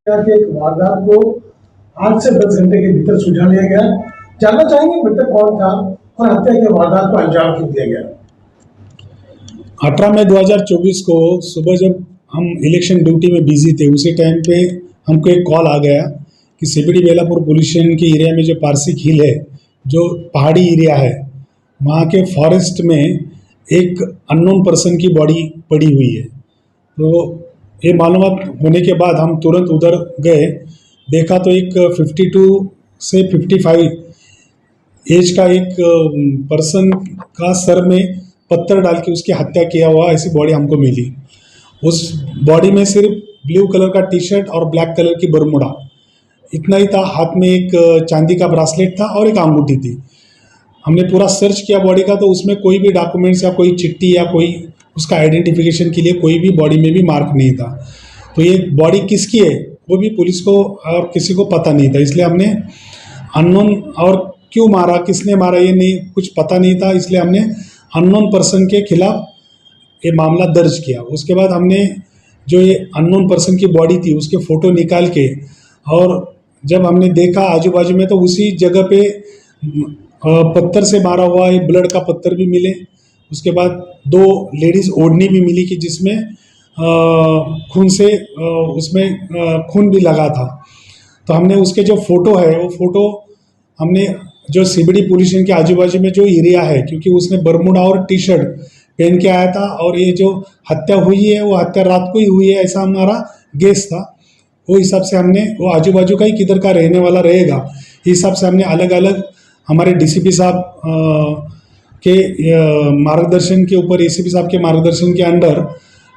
के एक वारदात को 8 से 10 घंटे के भीतर सुलझा लिया गया। जानना चाहेंगे मृतक कौन था और हत्या की वारदात को अंजाम क्यों दिया गया? 18 मई 2024 को सुबह जब हम इलेक्शन ड्यूटी में बिजी थे, उसी टाइम पे हमको एक कॉल आ गया कि सीबीडी बेलापुर पुलिस स्टेशन के एरिया में जो पारसिक हिल है, जो पहाड़ी एरिया है, वहाँ के फॉरेस्ट में एक अननोन पर्सन की बॉडी पड़ी हुई है। तो ये मालूमात होने के बाद हम तुरंत उधर गए, देखा तो एक 52 से 55 एज का एक पर्सन का सर में पत्थर डाल के उसकी हत्या किया हुआ ऐसी बॉडी हमको मिली। उस बॉडी में सिर्फ ब्लू कलर का टी शर्ट और ब्लैक कलर की बरमूडा, इतना ही था। हाथ में एक चांदी का ब्रासलेट था और एक अंगूठी थी। हमने पूरा सर्च किया बॉडी का, तो उसमें कोई भी डॉक्यूमेंट्स या कोई चिट्ठी या कोई उसका आइडेंटिफिकेशन के लिए कोई भी बॉडी में भी मार्क नहीं था। तो ये बॉडी किसकी है वो भी पुलिस को और किसी को पता नहीं था, इसलिए हमने अननोन, और क्यों मारा, किसने मारा, ये नहीं कुछ पता नहीं था, इसलिए हमने अननोन पर्सन के खिलाफ ये मामला दर्ज किया। उसके बाद हमने जो ये अननोन पर्सन की बॉडी थी उसके फ़ोटो निकाल के, और जब हमने देखा आजू बाजू में, तो उसी जगह पे पत्थर से मारा हुआ एक ब्लड का पत्थर भी मिले। उसके बाद 2 लेडीज़ ओढ़नी भी मिली कि जिसमें खून से उसमें खून भी लगा था। तो हमने उसके जो फ़ोटो है वो फ़ोटो हमने जो सीबीडी पुलिस स्टेशन के आजू बाजू में जो एरिया है, क्योंकि उसने बरमूडा और टी शर्ट पहन के आया था और ये जो हत्या हुई है वो हत्या रात को ही हुई है ऐसा हमारा गेस था। वो हिसाब से हमने वो आजू बाजू का ही किधर का रहने वाला रहेगा, इस हिसाब से हमने अलग अलग हमारे डीसीपी साहब के मार्गदर्शन के ऊपर, एसीपी साहब के मार्गदर्शन के अंडर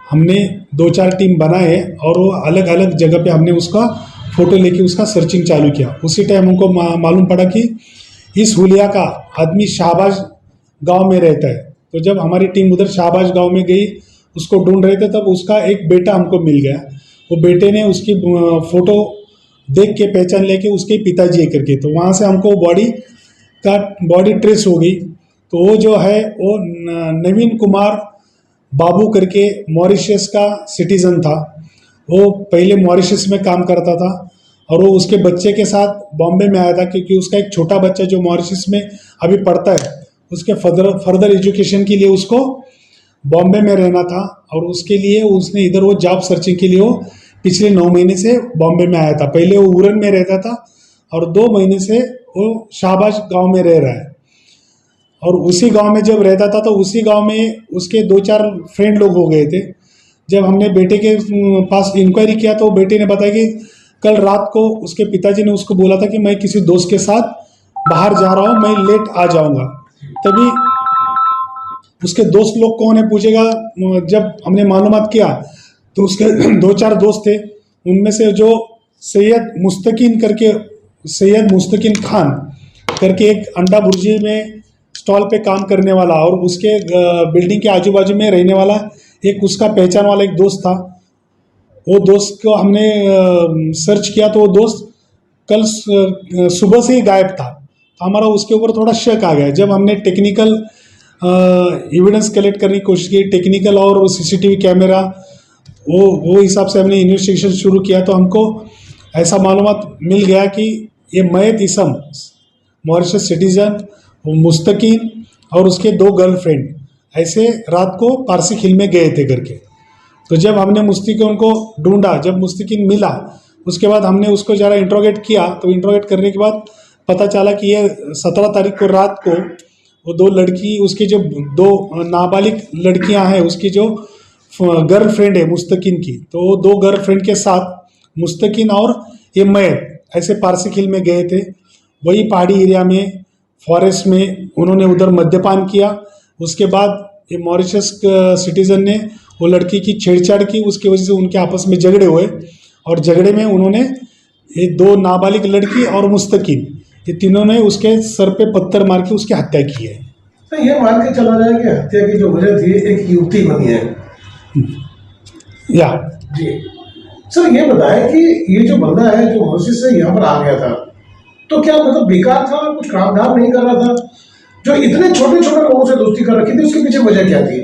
हमने 2-4 टीम बनाए और वो अलग अलग जगह पे हमने उसका फ़ोटो लेके उसका सर्चिंग चालू किया। उसी टाइम हमको मालूम पड़ा कि इस हुलिया का आदमी शाहबाज गांव में रहता है। तो जब हमारी टीम उधर शाहबाज गांव में गई, उसको ढूंढ रहे थे, तब उसका एक बेटा हमको मिल गया। वो बेटे ने उसकी फ़ोटो देख के पहचान लेके उसके पिताजी है करके, तो वहाँ से हमको बॉडी ट्रेस हो गई। तो वो जो है वो नवीन कुमार बाबू करके मॉरिशस का सिटीज़न था। वो पहले मॉरिशस में काम करता था और वो उसके बच्चे के साथ बॉम्बे में आया था, क्योंकि उसका एक छोटा बच्चा जो मॉरिशस में अभी पढ़ता है, उसके फर्दर एजुकेशन के लिए उसको बॉम्बे में रहना था। और उसके लिए उसने इधर वो जॉब सर्चिंग के लिए वो पिछले 9 महीने से बॉम्बे में आया था। पहले वो उरन में रहता था और 2 महीने से वो शाहबाज गाँव में रह रहा है। और उसी गांव में जब रहता था तो उसी गांव में उसके 2-4 फ्रेंड लोग हो गए थे। जब हमने बेटे के पास इंक्वायरी किया तो बेटे ने बताया कि कल रात को उसके पिताजी ने उसको बोला था कि मैं किसी दोस्त के साथ बाहर जा रहा हूँ, मैं लेट आ जाऊँगा। तभी उसके दोस्त लोग कौन है पूछेगा, जब हमने मालूमात किया तो उसके 2-4 दोस्त थे। उनमें से जो सैयद मुस्तकीन खान करके एक अंडा भुर्जी में स्टॉल पे काम करने वाला और उसके बिल्डिंग के आजू बाजू में रहने वाला एक उसका पहचान वाला एक दोस्त था। वो दोस्त को हमने सर्च किया तो वो दोस्त कल सुबह से ही गायब था। तो हमारा उसके ऊपर थोड़ा शक आ गया। जब हमने टेक्निकल एविडेंस कलेक्ट करने की कोशिश की, टेक्निकल और सीसीटीवी कैमरा वो हिसाब से हमने इन्वेस्टिगेशन शुरू किया, तो हमको ऐसा मालूमात मिल गया कि ये मयत इसम मॉरिशस सिटीजन मुस्तकीन और उसके 2 गर्लफ्रेंड ऐसे रात को पारसिक हिल में गए थे करके। तो जब हमने मुस्तकीन को ढूंढा, जब मुस्तकीन मिला, उसके बाद हमने उसको ज़रा इंट्रोगेट किया। तो इंट्रोगेट करने के बाद पता चला कि ये 17 तारीख को रात को वो 2 लड़की, उसकी जो 2 नाबालिग लड़कियां हैं, उसकी जो गर्लफ्रेंड है मुस्तकीन की, तो वो 2 गर्लफ्रेंड के साथ मुस्तकीन और ये मयत ऐसे पारसिक हिल में गए थे। वही पहाड़ी एरिया में फॉरेस्ट में उन्होंने उधर मद्यपान किया। उसके बाद ये मॉरिशस सिटीज़न ने वो लड़की की छेड़छाड़ की, उसकी वजह से उनके आपस में झगड़े हुए और झगड़े में उन्होंने ये 2 नाबालिग लड़की और मुस्तकीन, ये तीनों ने उसके सर पे पत्थर मार के उसकी हत्या की है। तो ये मान के चला जाए कि हत्या की जो वजह थी एक युवती बनी है या जी। सर ये बताएं कि ये जो बंदा है जो मॉरिशस से यहाँ पर आ गया था, तो क्या मतलब बेकार था, कुछ काम धाम नहीं कर रहा था, जो इतने छोटे छोटे लोगों से दोस्ती कर रखी थी, उसके पीछे वजह क्या थी?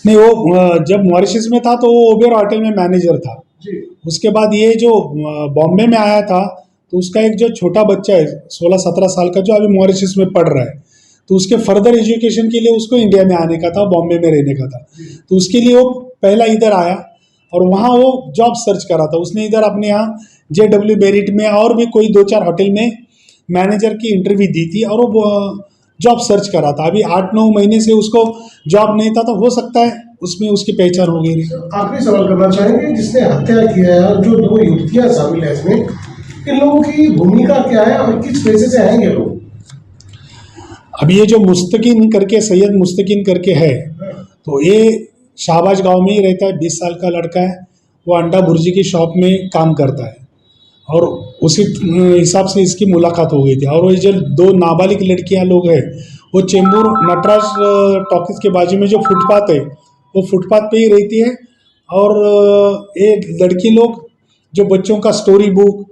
नहीं, वो जब मॉरिशस में था तो वो ओबेर होटल में मैनेजर था। जी। उसके बाद ये जो बॉम्बे में आया था, तो उसका एक जो छोटा बच्चा है 16-17 साल का, जो अभी मॉरिशस में पढ़ रहा है, तो उसके फर्दर एजुकेशन के लिए उसको इंडिया में आने का था, बॉम्बे में रहने का था। तो उसके लिए वो पहला इधर आया और वहाँ वो जॉब सर्च करा था। उसने इधर अपने यहाँ JW मेरिट में और भी कोई 2-4 होटल में मैनेजर की इंटरव्यू दी थी और वो जॉब सर्च करा था। अभी 8-9 महीने से उसको जॉब नहीं था, तो हो सकता है उसमें उसकी पहचान हो गई। आखिरी सवाल करना चाहेंगे, जिसने हत्या किया है और जो 2 युवतियां शामिल है इसमें, इन लोगों की भूमिका क्या है और किस पेशे से हैं ये लोग? अब ये जो मुस्तकिन करके, सैयद मुस्तकिन करके है, तो ये शाहबाज गांव में ही रहता है, 20 साल का लड़का है। वो अंडा भुर्जी की शॉप में काम करता है और उसी हिसाब से इसकी मुलाकात हो गई थी। और वो जो 2 नाबालिग लड़कियां लोग हैं, वो चेंबूर नटराज टॉकीज के बाजू में जो फुटपाथ है, वो फुटपाथ पे ही रहती है। और ये लड़की लोग जो बच्चों का स्टोरी बुक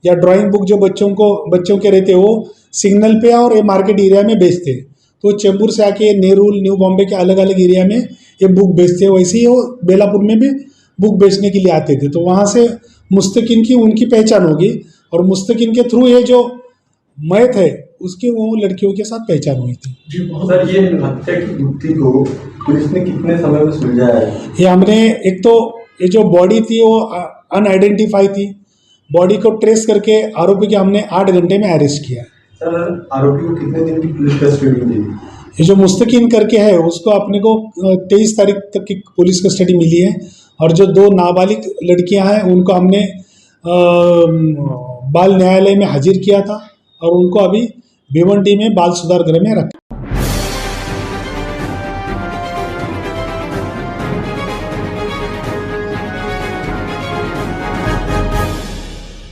या ड्राइंग बुक जो बच्चों के रहते हैं, वो सिग्नल पे और ये मार्केट एरिया में बेचते हैं। तो चेंबूर से आके नेहरू, न्यू बॉम्बे के अलग अलग एरिया में ये बुक बेचते हैं। वैसे ही वो बेलापुर में भी बुक बेचने के लिए आते थे। तो वहाँ से मुस्तकिन की उनकी पहचान होगी और मुस्तकिन के थ्रू ये जो मैथ है उसकी वो लड़कियों के साथ पहचान हुई थी। जी, बहुत सर, ये हत्या की गुत्थी को पुलिस ने कितने समय में सुलझाया है? ये हमने, एक तो ये जो बॉडी थी वो अनआइडेंटिफाई थी, बॉडी को ट्रेस करके आरोपी के हमने 8 घंटे में अरेस्ट किया। सर, आरोपी को कितने दिन की पुलिस कस्टडी मिली? ये जो मुस्तकिन करके है उसको अपने को 23 तारीख तक की पुलिस कस्टडी मिली है। और जो 2 नाबालिग लड़कियां हैं उनको हमने बाल न्यायालय में हाजिर किया था और उनको अभी भिवंडी में बाल सुधार गृह में रखा।